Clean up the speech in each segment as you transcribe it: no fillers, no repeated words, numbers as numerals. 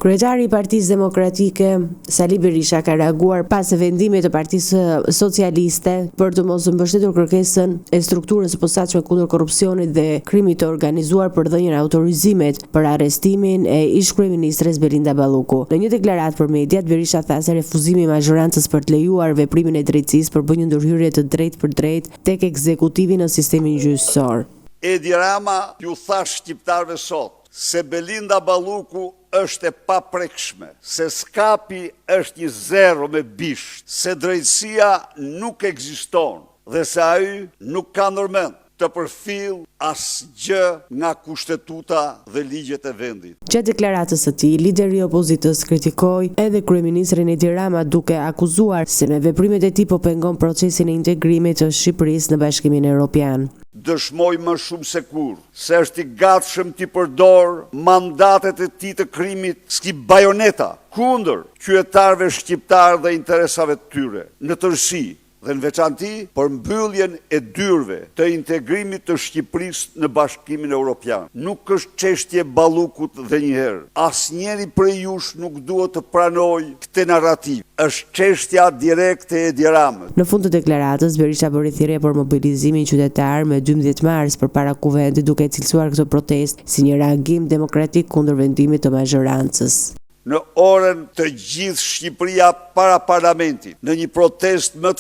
Kryetari i Partisë Demokratike Sali Berisha ka reaguar pas vendimit të Partisë Socialiste për të mos mbështetur kërkesën e strukturës së posaçme kundër korrupsionit dhe krimit të organizuar për dhënien e autorizimit për arrestimin e ish-kryeministres Belinda Balluku. Në një deklaratë për mediat, Berisha tha se refuzimi i mazhorancës për të lejuar veprimin e drejtësisë për bën një ndërhyrje të drejtë për drejtë tek ekzekutivi në sistemin gjyqësor. Edi Rama ju thash shqiptarëve sot se Belinda Balluku është e paprekshme, se skapi është një zero me bisht, se drejtësia nuk ekziston dhe se ai nuk ka ndërmend të përfill asgjë nga kushtetuta dhe ligjet e vendit. Gjatë deklaratës së tij, lideri i opozitës kritikoi edhe kryeministrin Edi Rama duke akuzuar se me veprimet e tij po pengon procesin e integrimit të Shqipërisë në Bashkimin Evropian. Dëshmoj më shumë se kur se është i gatshëm t'i përdor mandatet e tij të krimit si bajoneta kundër qytetarëve shqiptar dhe interesave të tyre, në tërësi dhe në veçanti për mbylljen e dyrëve të integrimit të Shqipërisë në Bashkimin Evropian. Nuk është çështje Ballukut dhe njëherë. Asnjëri prej jush nuk duhet të pranojë këtë narrativ. Është çështja direkte e Edi Ramës. Në fund të deklaratës, Berisha bëri thirrje për mobilizimin qytetar me 12 mars përpara kuvendit, duke cilësuar këtë protestë si një reagim demokratik kundër vendimit të mazhorancës. Në orën të gjithë Shqipëria para parlamentit, në një protest në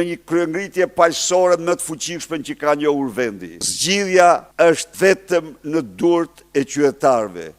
një kryengritje paqësore më të fuqishme që ka njohur vendi. Zgjidhja është vetëm në durt e qytetarëve.